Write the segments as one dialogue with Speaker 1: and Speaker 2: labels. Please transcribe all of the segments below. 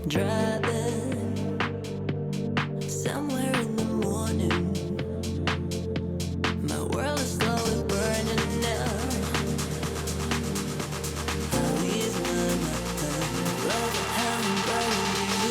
Speaker 1: Driving somewhere in the morning, my world is slowly burning now. How is my mind? Love and how I'm burning you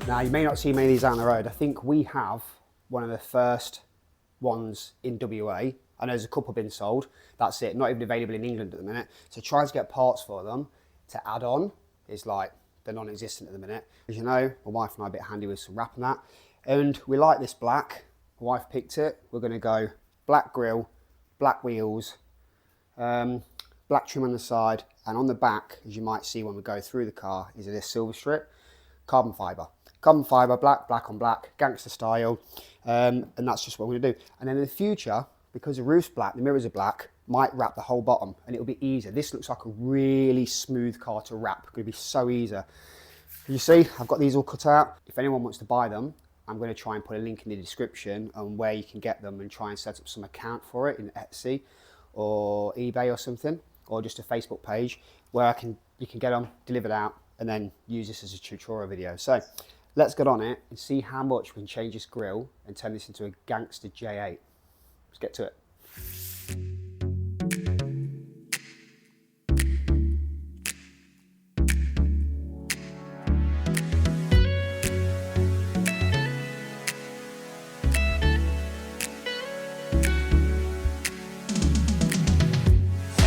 Speaker 2: Now, you may not see many of these out on the road. I think we have one of the first ones in WA. I know there's a couple been sold. That's it. Not even available in England at the minute. So trying to get parts for them to add on is like, they're non-existent at the minute. As you know, my wife and I are a bit handy with some wrap and that. And we like this black. My wife picked it. We're going to go black grille, black wheels, black trim on the side. And on the back, as you might see when we go through the car, is this silver strip, carbon fibre. Carbon fibre, black, black on black, gangster style, and that's just what we're gonna do. And then in the future, because the roof's black, the mirrors are black, might wrap the whole bottom and it'll be easier. This looks like a really smooth car to wrap. It's gonna be so easy. You see, I've got these all cut out. If anyone wants to buy them, I'm gonna try and put a link in the description on where you can get them and try and set up some account for it in Etsy or eBay or something, or just a Facebook page where you can get them delivered out and then use this as a tutorial video. So let's get on it and see how much we can change this grille and turn this into a gangster J8. Let's get to it.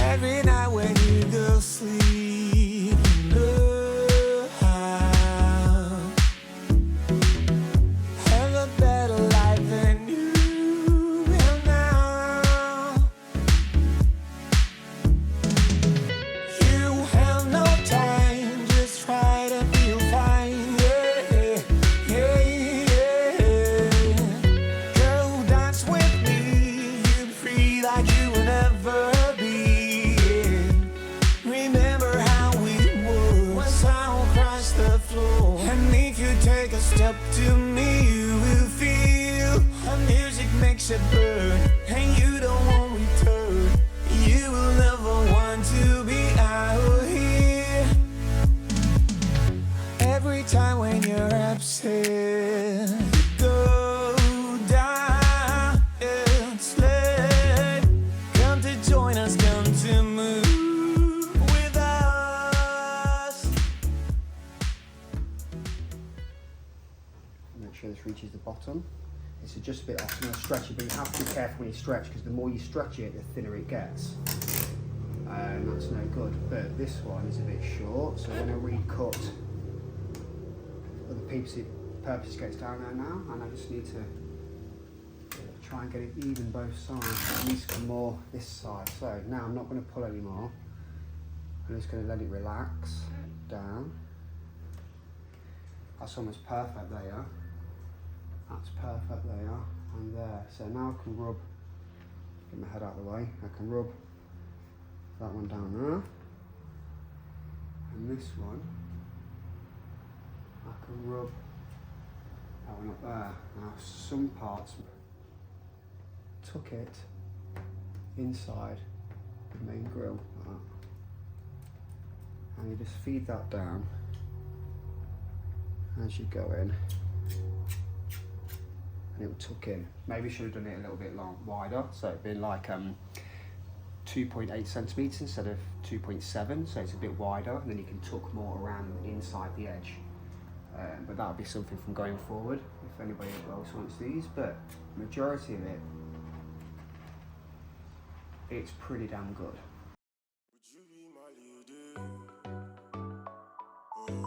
Speaker 3: Every night when you go sleep, step to me, you will feel the music makes it burn, and you don't want return. You will never want to be out here. Every time when you're upset, you go down and sled. Come to join us, come to move with us.
Speaker 2: Make sure this reaches the bottom. This is just a bit off, so I'm going to stretch it, but you have to be careful when you stretch, because the more you stretch it, the thinner it gets. And that's no good. But this one is a bit short, so I'm going to recut for the purpose it gets down there now, and I just need to try and get it even both sides. At least come more this side. So now I'm not going to pull anymore. I'm just going to let it relax down. That's almost perfect there. That's perfect there and there. So now I can rub, get my head out of the way, I can rub that one down there. And this one, I can rub that one up there. Now some parts, tuck it inside the main grille like that. And you just feed that down as you go in, and it will tuck in. Maybe should have done it a little bit wider, so it'd been like 2.8 centimetres instead of 2.7, so it's a bit wider, and then you can tuck more around inside the edge. But that would be something from going forward if anybody else wants these. But majority of it, it's pretty damn good.
Speaker 3: Would you be my leader?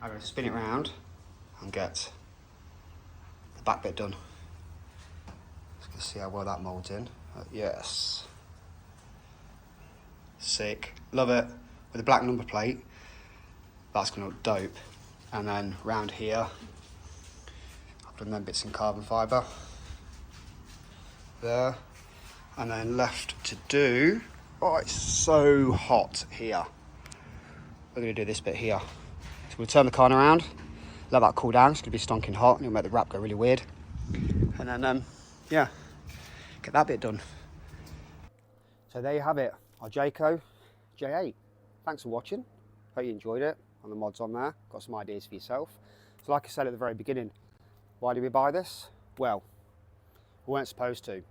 Speaker 2: I'm going to spin it round and get the back bit done. Let's see how well that moulds in. Yes. Sick. Love it. With the black number plate, that's going to look dope. And then round here, I've done them bits in carbon fibre. There. And then left to do, oh, it's so hot here. We're going to do this bit here. So we'll turn the car around, let that cool down. It's going to be stonking hot and it'll make the wrap go really weird. And then, yeah, get that bit done. So there you have it, our Jaecoo J8. Thanks for watching. Hope you enjoyed it on the mods on there. Got some ideas for yourself. So like I said at the very beginning, why did we buy this? Well, we weren't supposed to.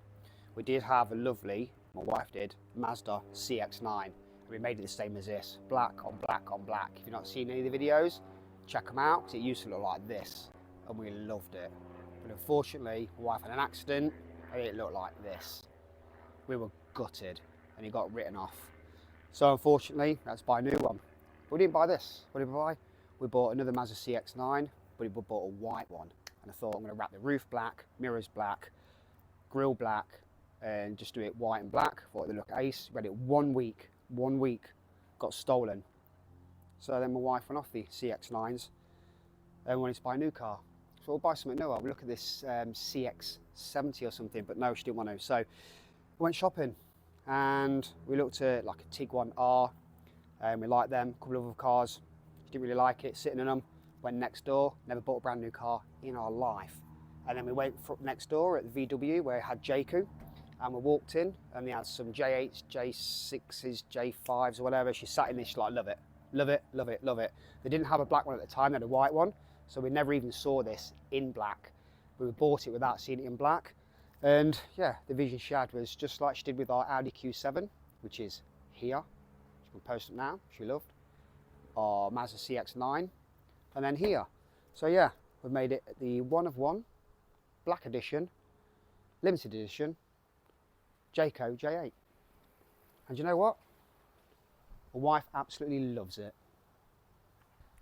Speaker 2: We did have a lovely, my wife did, Mazda CX-9. And we made it the same as this, black on black on black. If you've not seen any of the videos, check them out, because it used to look like this, and we loved it. But unfortunately, my wife had an accident, and it looked like this. We were gutted, and it got written off. So unfortunately, let's buy a new one. But we didn't buy this. What did we buy? We bought another Mazda CX-9, but we bought a white one. And I thought I'm going to wrap the roof black, mirrors black, grille black, and just do it white and black. Thought it would look ace. We had it 1 week. 1 week. Got stolen. So then my wife went off the CX-9s and wanted to buy a new car. So we'll buy something new. I'll look at this CX-70 or something, but no, she didn't want to. So we went shopping and we looked at like a Tiguan R, and we liked them. A couple of other cars. She didn't really like it, sitting in them. Went next door, never bought a brand new car in our life. And then we went next door at the VW where it had Jaecoo. And we walked in and they had some J8s, J6s, J5s or whatever. She sat in this, she's like, love it, love it, love it, love it. They didn't have a black one at the time, they had a white one. So we never even saw this in black. We bought it without seeing it in black. And yeah, the vision she had was just like she did with our Audi Q7, which is here. She can post it now, she loved. Our Mazda CX-9, and then here. So yeah, we've made it the one of one, black edition, limited edition, Jaecoo J8. And you know what? My wife absolutely loves it.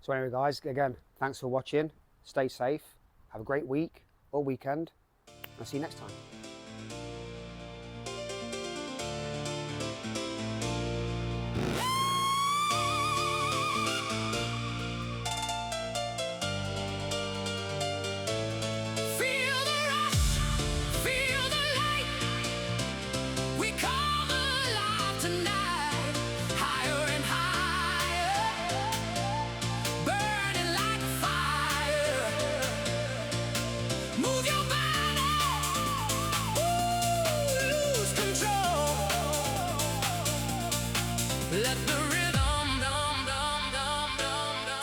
Speaker 2: So anyway guys, again, thanks for watching. Stay safe. Have a great week or weekend. I'll see you next time.
Speaker 1: Feel the rush, feel the light. We come alive tonight, higher and higher, burning like fire. Move your body, lose control. Let the rhythm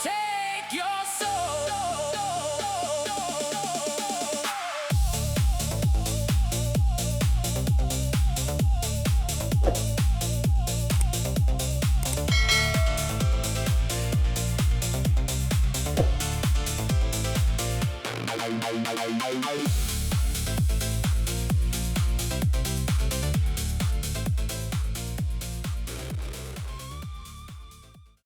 Speaker 1: take your soul. Hey.